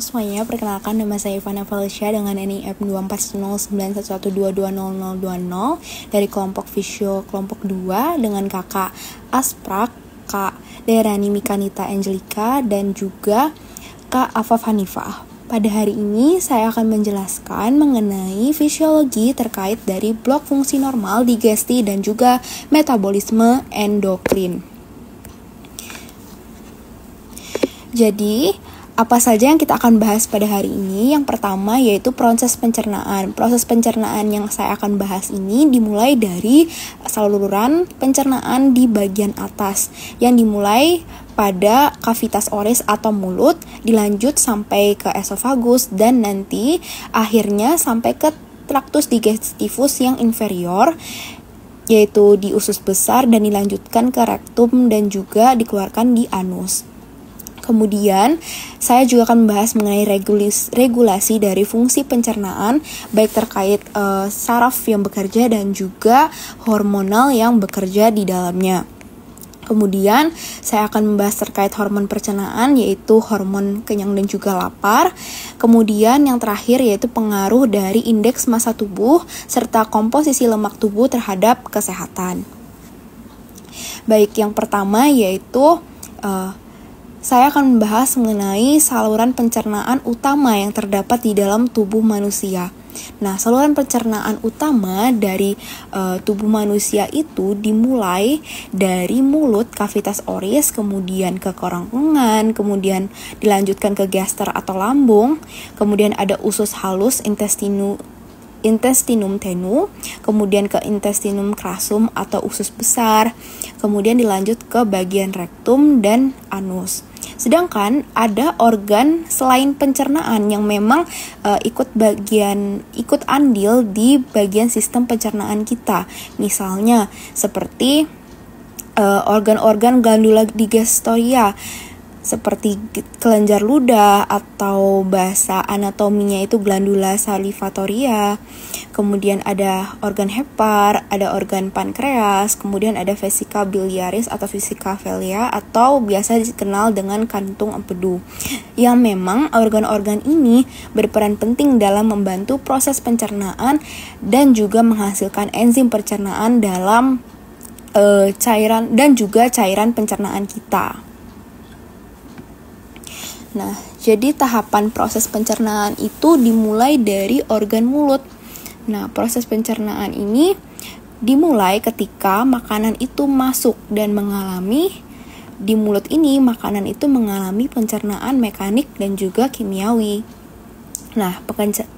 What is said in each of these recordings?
semuanya, perkenalkan nama saya Ivana Felicia dengan NIM 2409112120020 dari kelompok Visio kelompok 2 dengan kakak Asprak, Kak Daerani Mikanita Angelika, dan juga Kak Afaf Hanifah. Pada hari ini saya akan menjelaskan mengenai fisiologi terkait dari blok fungsi normal, digesti, dan juga metabolisme endokrin. Jadi, apa saja yang kita akan bahas pada hari ini? Yang pertama yaitu proses pencernaan. Proses pencernaan yang saya akan bahas ini dimulai dari saluran pencernaan di bagian atas yang dimulai pada kavitas oris atau mulut, dilanjut sampai ke esofagus, dan nanti akhirnya sampai ke traktus digestivus yang inferior, yaitu di usus besar, dan dilanjutkan ke rektum dan juga dikeluarkan di anus. Kemudian, saya juga akan membahas mengenai regulasi dari fungsi pencernaan, baik terkait saraf yang bekerja dan juga hormonal yang bekerja di dalamnya. Kemudian, saya akan membahas terkait hormon pencernaan, yaitu hormon kenyang dan juga lapar. Kemudian, yang terakhir yaitu pengaruh dari indeks massa tubuh serta komposisi lemak tubuh terhadap kesehatan. Baik, yang pertama yaitu saya akan membahas mengenai saluran pencernaan utama yang terdapat di dalam tubuh manusia. Nah, saluran pencernaan utama dari tubuh manusia itu dimulai dari mulut, kavitas oris, kemudian ke kerongkongan, kemudian dilanjutkan ke gaster atau lambung, kemudian ada usus halus, intestinum tenu, kemudian ke intestinum crassum atau usus besar, kemudian dilanjut ke bagian rektum dan anus. Sedangkan ada organ selain pencernaan yang memang ikut andil di bagian sistem pencernaan kita. Misalnya seperti organ-organ glandula digestoria, seperti kelenjar ludah atau bahasa anatominya itu glandula salivatoria. Kemudian ada organ hepar, ada organ pankreas, kemudian ada vesika biliaris atau vesika velia atau biasa dikenal dengan kantung empedu. Yang memang organ-organ ini berperan penting dalam membantu proses pencernaan dan juga menghasilkan enzim pencernaan dalam cairan dan juga cairan pencernaan kita. Nah, jadi tahapan proses pencernaan itu dimulai dari organ mulut. Nah, proses pencernaan ini dimulai ketika makanan itu masuk dan di mulut ini makanan itu mengalami pencernaan mekanik dan juga kimiawi. Nah,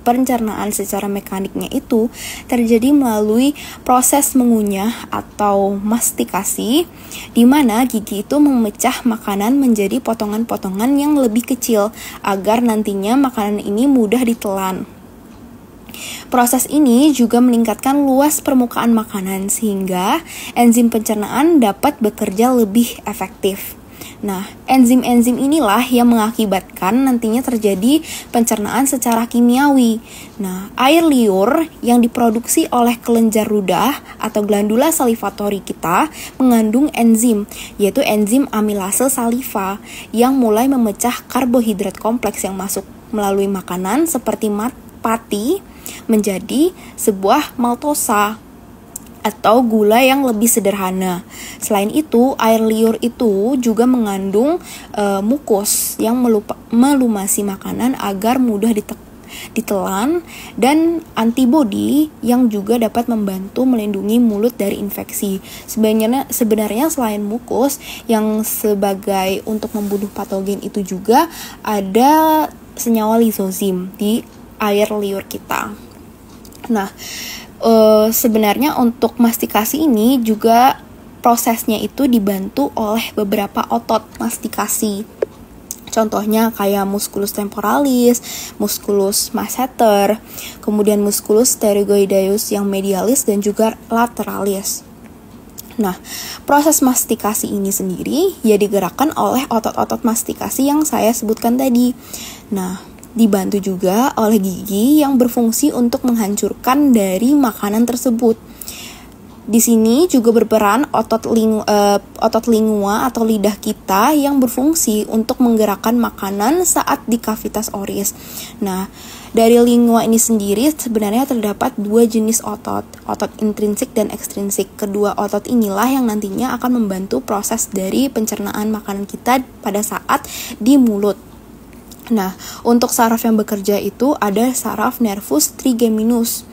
pencernaan secara mekaniknya itu terjadi melalui proses mengunyah atau mastikasi, di mana gigi itu memecah makanan menjadi potongan-potongan yang lebih kecil agar nantinya makanan ini mudah ditelan. Proses ini juga meningkatkan luas permukaan makanan sehingga enzim pencernaan dapat bekerja lebih efektif. Nah, enzim-enzim inilah yang mengakibatkan nantinya terjadi pencernaan secara kimiawi. Nah, air liur yang diproduksi oleh kelenjar ludah atau glandula salivatori kita mengandung enzim, yaitu enzim amilase saliva yang mulai memecah karbohidrat kompleks yang masuk melalui makanan seperti pati menjadi sebuah maltosa atau gula yang lebih sederhana. Selain itu, air liur itu juga mengandung mukus yang melumasi makanan agar mudah ditelan, dan antibodi yang juga dapat membantu melindungi mulut dari infeksi. Sebenarnya selain mukus yang sebagai untuk membunuh patogen itu juga ada senyawa lisozim di air liur kita. Nah, sebenarnya untuk mastikasi ini juga prosesnya itu dibantu oleh beberapa otot mastikasi. Contohnya kayak musculus temporalis, musculus masseter, kemudian musculus pterygoideus yang medialis dan juga lateralis. Nah, proses mastikasi ini sendiri ya digerakkan oleh otot-otot mastikasi yang saya sebutkan tadi. Nah, dibantu juga oleh gigi yang berfungsi untuk menghancurkan dari makanan tersebut. Di sini juga berperan otot lingua atau lidah kita yang berfungsi untuk menggerakkan makanan saat di cavitas oris. Nah, dari lingua ini sendiri sebenarnya terdapat dua jenis otot intrinsik dan ekstrinsik. Kedua otot inilah yang nantinya akan membantu proses dari pencernaan makanan kita pada saat di mulut. Nah, untuk saraf yang bekerja itu ada saraf nervus trigeminus.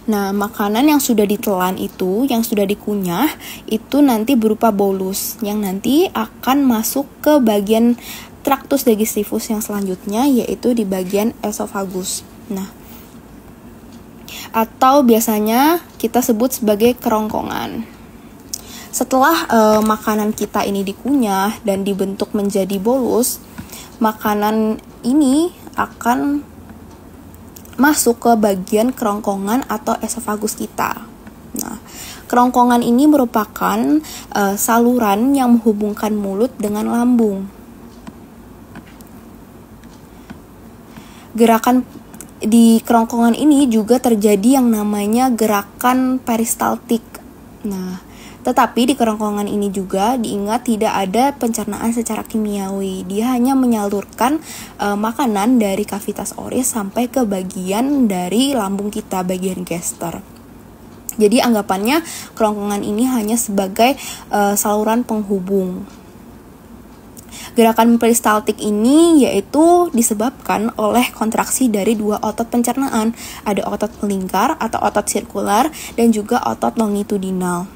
Nah, makanan yang sudah ditelan itu, yang sudah dikunyah, itu nanti berupa bolus, yang nanti akan masuk ke bagian traktus digestivus yang selanjutnya, yaitu di bagian esofagus. Nah, atau biasanya kita sebut sebagai kerongkongan. Setelah makanan kita ini dikunyah dan dibentuk menjadi bolus, makanan ini akan masuk ke bagian kerongkongan atau esofagus kita. Nah, kerongkongan ini merupakan saluran yang menghubungkan mulut dengan lambung. Gerakan di kerongkongan ini juga terjadi yang namanya gerakan peristaltik. Nah, tetapi di kerongkongan ini juga diingat tidak ada pencernaan secara kimiawi. Dia hanya menyalurkan makanan dari cavitas oris sampai ke bagian dari lambung kita, bagian gester. Jadi anggapannya kerongkongan ini hanya sebagai saluran penghubung. Gerakan peristaltik ini yaitu disebabkan oleh kontraksi dari dua otot pencernaan. Ada otot melingkar atau otot sirkular dan juga otot longitudinal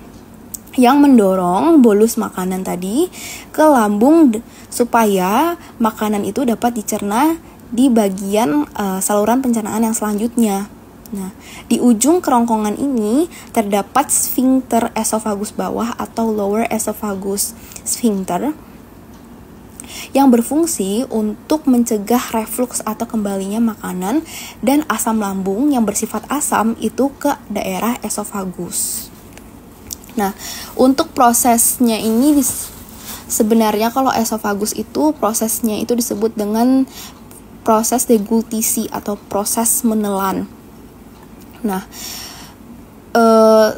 yang mendorong bolus makanan tadi ke lambung supaya makanan itu dapat dicerna di bagian saluran pencernaan yang selanjutnya. Nah, di ujung kerongkongan ini terdapat sphincter esofagus bawah atau lower esophagus sphincter yang berfungsi untuk mencegah reflux atau kembalinya makanan dan asam lambung yang bersifat asam itu ke daerah esofagus. Nah, untuk prosesnya ini sebenarnya kalau esofagus itu prosesnya itu disebut dengan proses deglutisi atau proses menelan. Nah,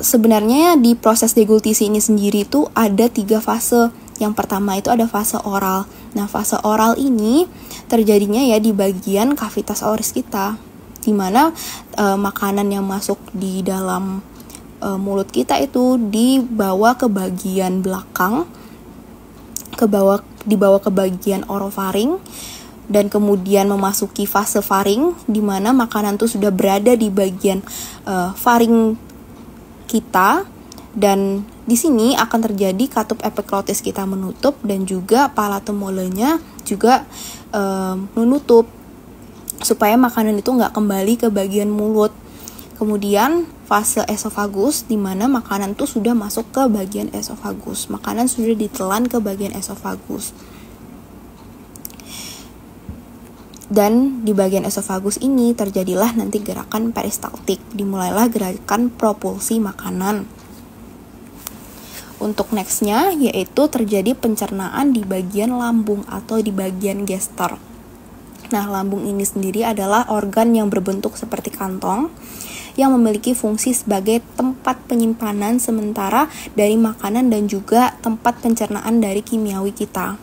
sebenarnya di proses deglutisi ini sendiri itu ada 3 fase. Yang pertama itu ada fase oral. Nah, fase oral ini terjadinya ya di bagian cavitas oris kita, di mana makanan yang masuk di dalam mulut kita itu dibawa ke bagian belakang, dibawa ke bagian orofaring, dan kemudian memasuki fase faring, di mana makanan itu sudah berada di bagian faring kita, dan di sini akan terjadi katup epiklotis kita menutup dan juga palatomolenya juga menutup supaya makanan itu nggak kembali ke bagian mulut. Kemudian fase esofagus, di mana makanan tuh sudah masuk ke bagian esofagus. Makanan sudah ditelan ke bagian esofagus. Dan di bagian esofagus ini terjadilah nanti gerakan peristaltik. Dimulailah gerakan propulsi makanan. Untuk nextnya yaitu terjadi pencernaan di bagian lambung atau di bagian gester. Nah, lambung ini sendiri adalah organ yang berbentuk seperti kantong yang memiliki fungsi sebagai tempat penyimpanan sementara dari makanan dan juga tempat pencernaan dari kimiawi kita.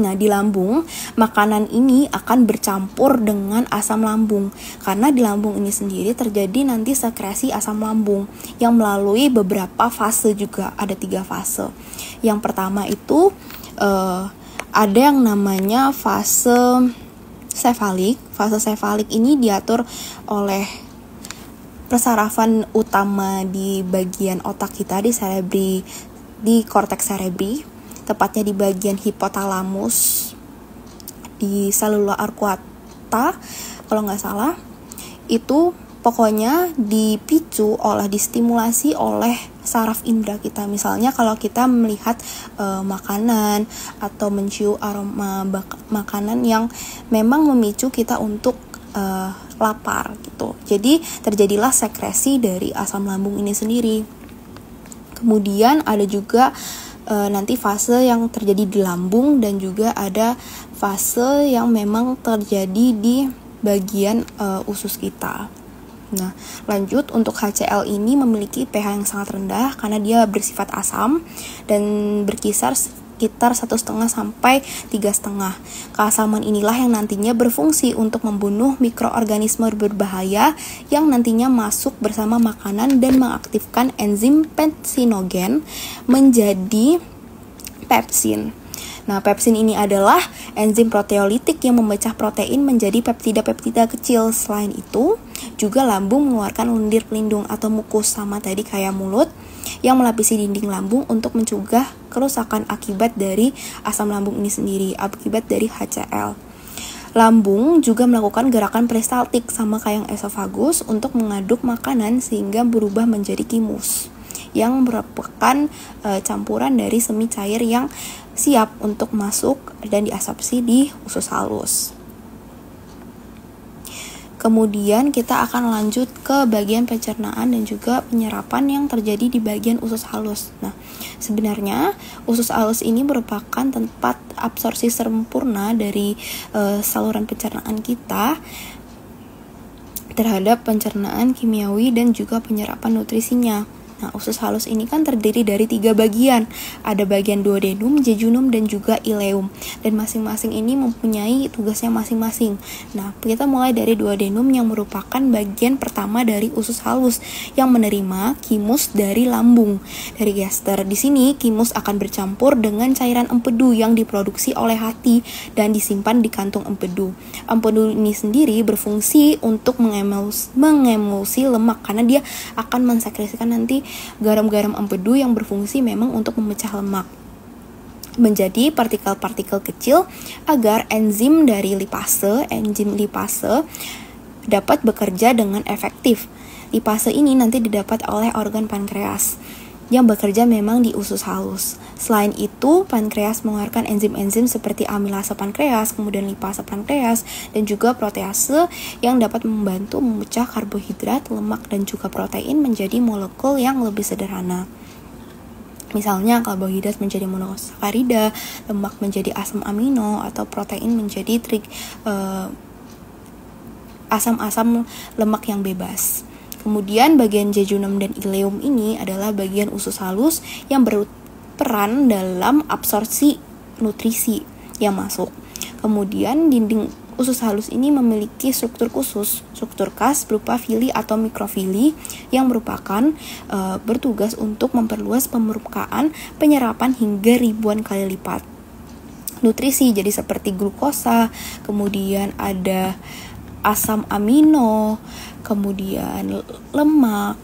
Nah, di lambung, makanan ini akan bercampur dengan asam lambung karena di lambung ini sendiri terjadi nanti sekresi asam lambung yang melalui beberapa fase juga, ada 3 fase. Yang pertama itu ada yang namanya fase sefalik. Fase sefalik ini diatur oleh persarafan utama di bagian otak kita, di korteks cerebri, tepatnya di bagian hipotalamus, di selula arcuata kalau nggak salah. Itu pokoknya distimulasi oleh saraf indera kita. Misalnya kalau kita melihat makanan atau mencium aroma makanan yang memang memicu kita untuk lapar gitu. Jadi terjadilah sekresi dari asam lambung ini sendiri. Kemudian ada juga nanti fase yang terjadi di lambung dan juga ada fase yang memang terjadi di bagian usus kita. Nah, lanjut untuk HCl ini memiliki pH yang sangat rendah karena dia bersifat asam dan berkisar sekitar 1,5 sampai 3,5. Keasaman inilah yang nantinya berfungsi untuk membunuh mikroorganisme berbahaya yang nantinya masuk bersama makanan dan mengaktifkan enzim pepsinogen menjadi pepsin. Nah, pepsin ini adalah enzim proteolitik yang memecah protein menjadi peptida-peptida kecil. Selain itu, juga lambung mengeluarkan lendir pelindung atau mukus sama tadi kayak mulut yang melapisi dinding lambung untuk mencegah kerusakan akibat dari asam lambung ini sendiri, akibat dari HCl. Lambung juga melakukan gerakan peristaltik sama kayak esofagus untuk mengaduk makanan sehingga berubah menjadi kimus yang merupakan campuran dari semi cair yang siap untuk masuk dan diabsorpsi di usus halus. Kemudian kita akan lanjut ke bagian pencernaan dan juga penyerapan yang terjadi di bagian usus halus. Nah, sebenarnya usus halus ini merupakan tempat absorpsi sempurna dari saluran pencernaan kita terhadap pencernaan kimiawi dan juga penyerapan nutrisinya. Nah, usus halus ini kan terdiri dari 3 bagian. Ada bagian duodenum, jejunum, dan juga ileum. Dan masing-masing ini mempunyai tugasnya masing-masing. Nah, kita mulai dari duodenum yang merupakan bagian pertama dari usus halus yang menerima kimus dari lambung, dari gester. Di sini kimus akan bercampur dengan cairan empedu yang diproduksi oleh hati dan disimpan di kantung empedu. Empedu ini sendiri berfungsi untuk mengemulsi lemak karena dia akan mensekresikan nanti garam-garam empedu yang berfungsi memang untuk memecah lemak menjadi partikel-partikel kecil agar enzim lipase dapat bekerja dengan efektif. Lipase ini nanti didapat oleh organ pankreas yang bekerja memang di usus halus. Selain itu, pankreas mengeluarkan enzim-enzim seperti amilase pankreas, kemudian lipase pankreas, dan juga protease yang dapat membantu memecah karbohidrat, lemak, dan juga protein menjadi molekul yang lebih sederhana. Misalnya karbohidrat menjadi monosakarida, lemak menjadi asam amino, atau protein menjadi asam-asam lemak yang bebas. Kemudian bagian jejunum dan ileum ini adalah bagian usus halus yang berperan dalam absorpsi nutrisi yang masuk. Kemudian dinding usus halus ini memiliki struktur khusus, struktur khas berupa fili atau mikrofili yang merupakan bertugas untuk memperluas permukaan penyerapan hingga ribuan kali lipat nutrisi, jadi seperti glukosa, kemudian ada asam amino, kemudian lemak,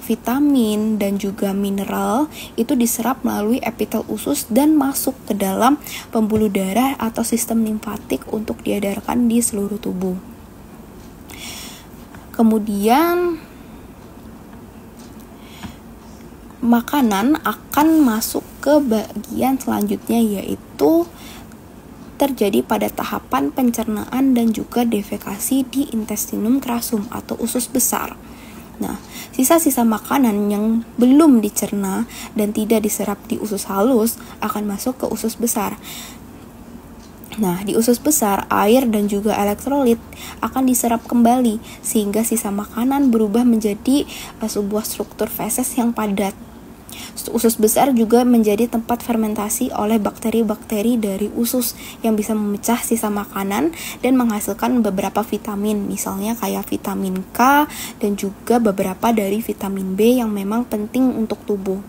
vitamin, dan juga mineral itu diserap melalui epitel usus dan masuk ke dalam pembuluh darah atau sistem limfatik untuk diedarkan di seluruh tubuh. Kemudian makanan akan masuk ke bagian selanjutnya, yaitu terjadi pada tahapan pencernaan dan juga defekasi di intestinum crassum atau usus besar. Nah, sisa-sisa makanan yang belum dicerna dan tidak diserap di usus halus akan masuk ke usus besar. Nah, di usus besar, air dan juga elektrolit akan diserap kembali sehingga sisa makanan berubah menjadi sebuah struktur feses yang padat. Usus besar juga menjadi tempat fermentasi oleh bakteri-bakteri dari usus yang bisa memecah sisa makanan dan menghasilkan beberapa vitamin, misalnya kayak vitamin K dan juga beberapa dari vitamin B yang memang penting untuk tubuh.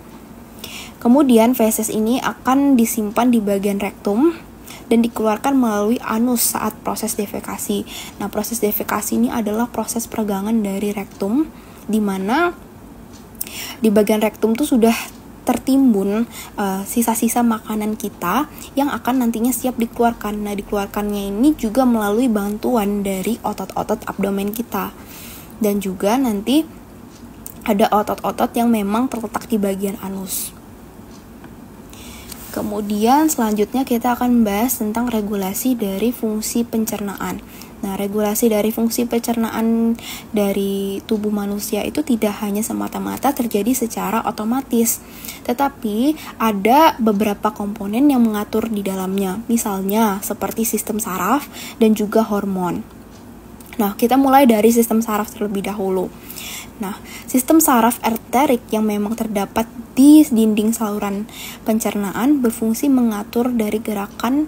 Kemudian feses ini akan disimpan di bagian rektum dan dikeluarkan melalui anus saat proses defekasi. Nah, proses defekasi ini adalah proses peregangan dari rektum, di mana di bagian rektum tuh sudah tertimbun sisa-sisa makanan kita yang akan nantinya siap dikeluarkan. Nah, dikeluarkannya ini juga melalui bantuan dari otot-otot abdomen kita. Dan juga nanti ada otot-otot yang memang terletak di bagian anus. Kemudian selanjutnya kita akan membahas tentang regulasi dari fungsi pencernaan. Nah, regulasi dari fungsi pencernaan dari tubuh manusia itu tidak hanya semata-mata terjadi secara otomatis, tetapi ada beberapa komponen yang mengatur di dalamnya, misalnya seperti sistem saraf dan juga hormon. Nah, kita mulai dari sistem saraf terlebih dahulu. Nah, sistem saraf arterik yang memang terdapat di dinding saluran pencernaan berfungsi mengatur dari gerakan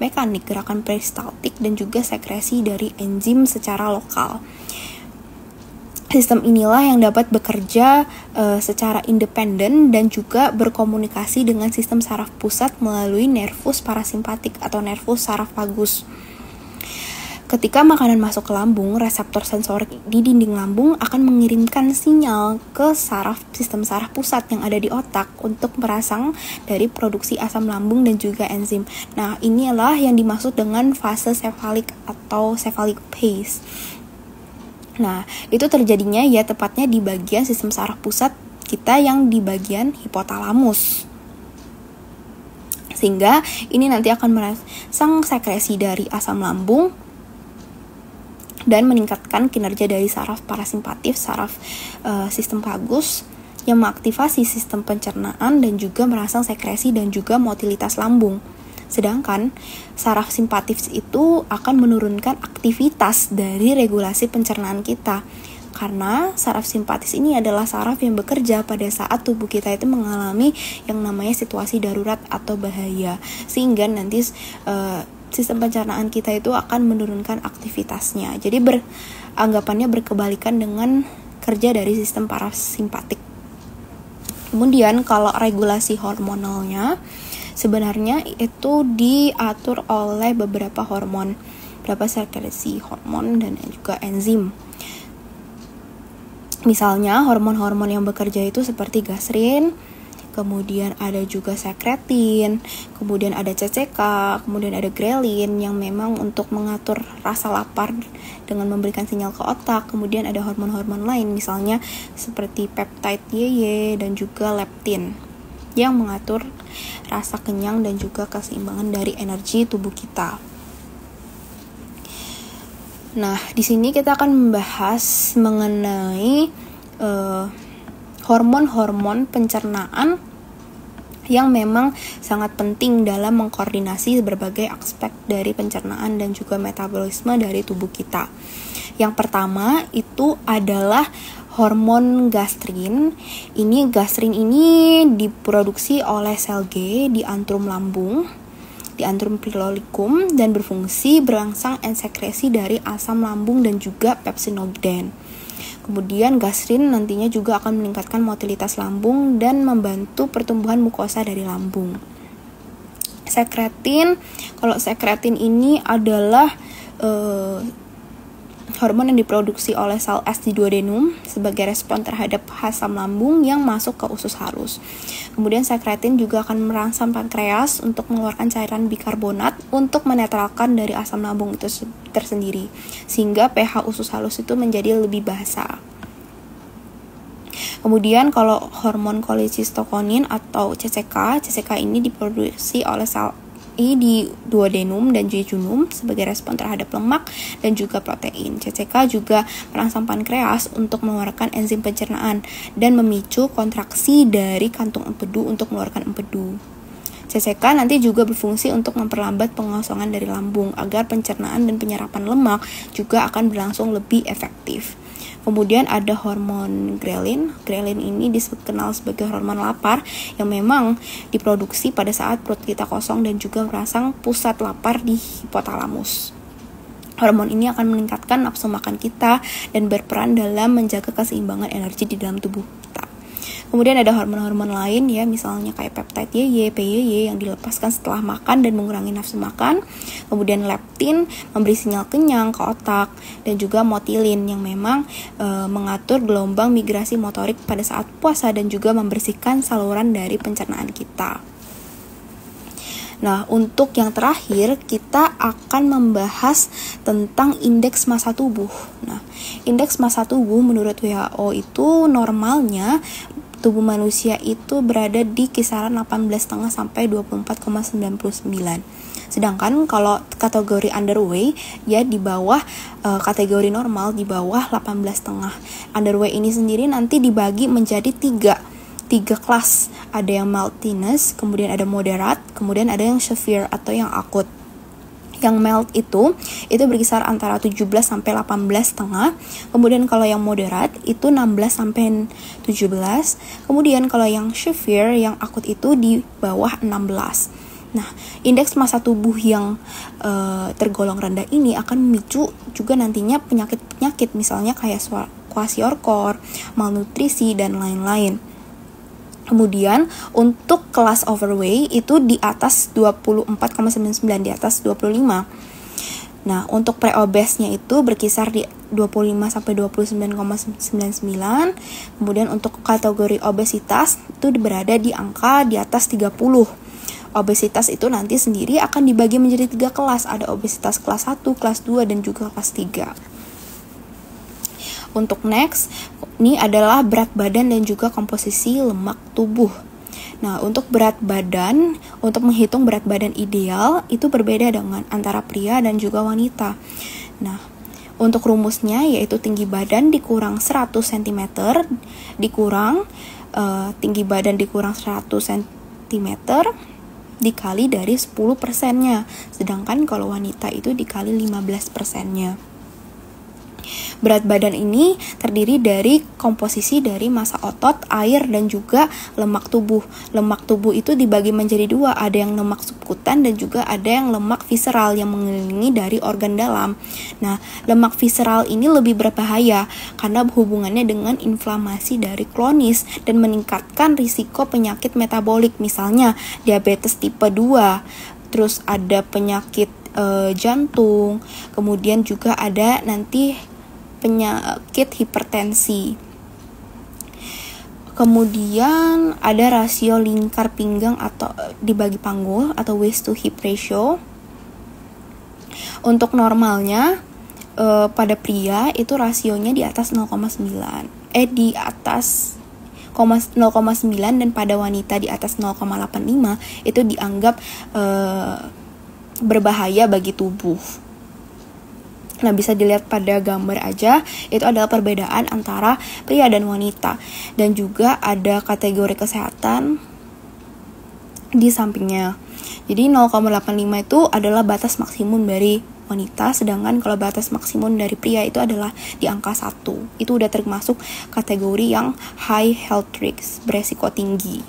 mekanik, gerakan peristaltik, dan juga sekresi dari enzim secara lokal. Sistem inilah yang dapat bekerja secara independen dan juga berkomunikasi dengan sistem saraf pusat melalui nervus parasimpatik atau nervus saraf vagus. Ketika makanan masuk ke lambung, reseptor sensorik di dinding lambung akan mengirimkan sinyal ke sistem saraf pusat yang ada di otak untuk merangsang dari produksi asam lambung dan juga enzim. Nah, inilah yang dimaksud dengan fase sefalik atau cephalic phase. Nah, itu terjadinya ya tepatnya di bagian sistem saraf pusat kita yang di bagian hipotalamus. Sehingga ini nanti akan merangsang sekresi dari asam lambung dan meningkatkan kinerja dari saraf parasimpatif, saraf sistem vagus yang mengaktifasi sistem pencernaan dan juga merangsang sekresi dan juga motilitas lambung. Sedangkan saraf simpatif itu akan menurunkan aktivitas dari regulasi pencernaan kita. Karena saraf simpatis ini adalah saraf yang bekerja pada saat tubuh kita itu mengalami yang namanya situasi darurat atau bahaya. Sehingga nanti sistem pencernaan kita itu akan menurunkan aktivitasnya. Jadi anggapannya berkebalikan dengan kerja dari sistem parasimpatik. Kemudian kalau regulasi hormonalnya sebenarnya itu diatur oleh beberapa hormon, beberapa sekresi hormon dan juga enzim. Misalnya hormon-hormon yang bekerja itu seperti gastrin, kemudian ada juga sekretin, kemudian ada CCK, kemudian ada grelin yang memang untuk mengatur rasa lapar dengan memberikan sinyal ke otak. Kemudian ada hormon-hormon lain misalnya seperti peptide YY dan juga leptin yang mengatur rasa kenyang dan juga keseimbangan dari energi tubuh kita. Nah, di sini kita akan membahas mengenai hormon-hormon pencernaan yang memang sangat penting dalam mengkoordinasi berbagai aspek dari pencernaan dan juga metabolisme dari tubuh kita. Yang pertama itu adalah hormon gastrin. Gastrin ini diproduksi oleh sel G di antrum lambung, di antrum pilolicum, dan berfungsi berangsang sekresi dari asam lambung dan juga pepsinogen. Kemudian gastrin nantinya juga akan meningkatkan motilitas lambung dan membantu pertumbuhan mukosa dari lambung. Sekretin, kalau sekretin ini adalah hormon yang diproduksi oleh sel S di duodenum sebagai respon terhadap asam lambung yang masuk ke usus halus. Kemudian sekretin juga akan merangsang pankreas untuk mengeluarkan cairan bikarbonat untuk menetralkan dari asam lambung itu tersendiri, sehingga pH usus halus itu menjadi lebih basa. Kemudian kalau hormon kolesistokonin atau CCK ini diproduksi oleh sel I di duodenum dan jejunum sebagai respon terhadap lemak dan juga protein. CCK juga merangsang pankreas untuk mengeluarkan enzim pencernaan dan memicu kontraksi dari kantung empedu untuk mengeluarkan empedu. CCK nanti juga berfungsi untuk memperlambat pengosongan dari lambung agar pencernaan dan penyerapan lemak juga akan berlangsung lebih efektif. Kemudian ada hormon grelin. Grelin ini dikenal sebagai hormon lapar yang memang diproduksi pada saat perut kita kosong dan juga merangsang pusat lapar di hipotalamus. Hormon ini akan meningkatkan nafsu makan kita dan berperan dalam menjaga keseimbangan energi di dalam tubuh kita. Kemudian ada hormon-hormon lain ya, misalnya kayak peptide YY, PYY yang dilepaskan setelah makan dan mengurangi nafsu makan. Kemudian leptin memberi sinyal kenyang ke otak, dan juga motilin yang memang mengatur gelombang migrasi motorik pada saat puasa dan juga membersihkan saluran dari pencernaan kita. Nah, untuk yang terakhir kita akan membahas tentang indeks massa tubuh. Nah, indeks massa tubuh menurut WHO itu normalnya tubuh manusia itu berada di kisaran 18,5 sampai 24,99. Sedangkan kalau kategori underweight ya di bawah kategori normal di bawah 18,5. Underweight ini sendiri nanti dibagi menjadi tiga kelas. Ada yang mild thinnes, kemudian ada moderate, kemudian ada yang severe atau yang akut. Yang mild itu berkisar antara 17 sampai 18,5. Kemudian kalau yang moderat itu 16 sampai 17. Kemudian kalau yang severe, yang akut itu di bawah 16. Nah, indeks massa tubuh yang tergolong rendah ini akan memicu juga nantinya penyakit-penyakit misalnya kayak kwashiorkor, malnutrisi, dan lain-lain. Kemudian untuk kelas overweight itu di atas 24,99, di atas 25. Nah, untuk pre-obesnya itu berkisar di 25 sampai 29,99. Kemudian untuk kategori obesitas itu berada di angka di atas 30. Obesitas itu nanti sendiri akan dibagi menjadi 3 kelas. Ada obesitas kelas 1, kelas 2, dan juga kelas 3. Untuk next, ini adalah berat badan dan juga komposisi lemak tubuh. Nah, untuk berat badan, untuk menghitung berat badan ideal, itu berbeda dengan antara pria dan juga wanita. Nah, untuk rumusnya yaitu tinggi badan dikurang 100 cm, dikurang tinggi badan dikurang 100 cm, dikali dari 10%-nya. Sedangkan kalau wanita itu dikali 15%-nya. Berat badan ini terdiri dari komposisi dari massa otot, air, dan juga lemak tubuh. Lemak tubuh itu dibagi menjadi 2, ada yang lemak subkutan dan juga ada yang lemak visceral yang mengelilingi dari organ dalam. Nah, lemak visceral ini lebih berbahaya karena hubungannya dengan inflamasi dari kronis dan meningkatkan risiko penyakit metabolik, misalnya diabetes tipe 2, terus ada penyakit jantung, kemudian juga ada nanti penyakit hipertensi. Kemudian ada rasio lingkar pinggang atau dibagi panggul atau waist to hip ratio. Untuk normalnya pada pria itu rasionya di atas 0,9. Di atas 0,9, dan pada wanita di atas 0,85 itu dianggap berbahaya bagi tubuh. Nah, bisa dilihat pada gambar aja, itu adalah perbedaan antara pria dan wanita. Dan juga ada kategori kesehatan di sampingnya. Jadi 0,85 itu adalah batas maksimum dari wanita, sedangkan kalau batas maksimum dari pria itu adalah di angka 1. Itu udah termasuk kategori yang high health risk, beresiko tinggi.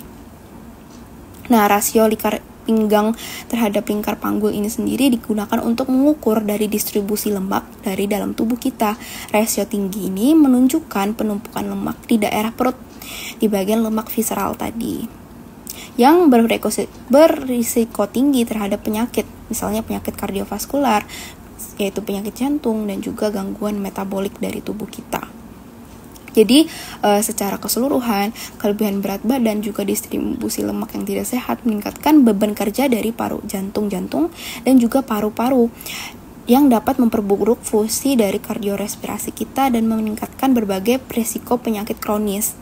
Nah, rasio lingkar pinggang terhadap lingkar panggul ini sendiri digunakan untuk mengukur dari distribusi lemak dari dalam tubuh kita. Rasio tinggi ini menunjukkan penumpukan lemak di daerah perut di bagian lemak visceral tadi yang berisiko tinggi terhadap penyakit, misalnya penyakit kardiovaskular, yaitu penyakit jantung dan juga gangguan metabolik dari tubuh kita. Jadi secara keseluruhan, kelebihan berat badan juga distribusi lemak yang tidak sehat meningkatkan beban kerja dari paru jantung dan juga paru-paru yang dapat memperburuk fungsi dari kardiorespirasi kita dan meningkatkan berbagai risiko penyakit kronis.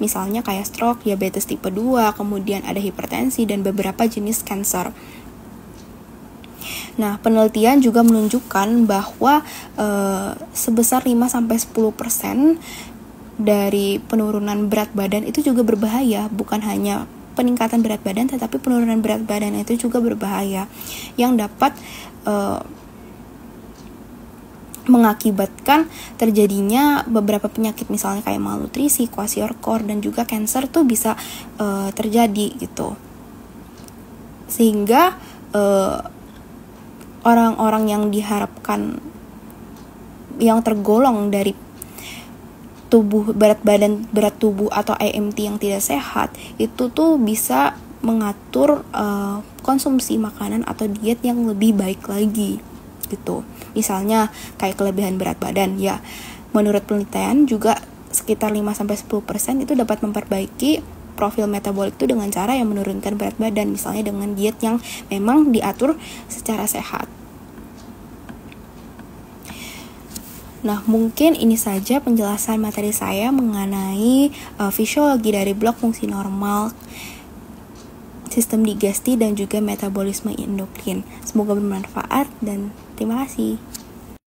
Misalnya kayak stroke, diabetes tipe 2, kemudian ada hipertensi dan beberapa jenis kanker. Nah, penelitian juga menunjukkan bahwa sebesar 5-10% dari penurunan berat badan itu juga berbahaya. Bukan hanya peningkatan berat badan, tetapi penurunan berat badan itu juga berbahaya, yang dapat mengakibatkan terjadinya beberapa penyakit, misalnya kayak malnutrisi, kwashiorkor, dan juga kanker tuh bisa terjadi gitu. Sehingga orang-orang yang diharapkan yang tergolong dari berat tubuh atau AMT yang tidak sehat itu tuh bisa mengatur konsumsi makanan atau diet yang lebih baik lagi gitu. Misalnya kayak kelebihan berat badan, ya menurut penelitian juga sekitar 5-10% itu dapat memperbaiki profil metabolik itu dengan cara yang menurunkan berat badan, misalnya dengan diet yang memang diatur secara sehat. Nah, mungkin ini saja penjelasan materi saya mengenai fisiologi dari blok fungsi normal, sistem digesti, dan juga metabolisme endokrin. Semoga bermanfaat dan terima kasih.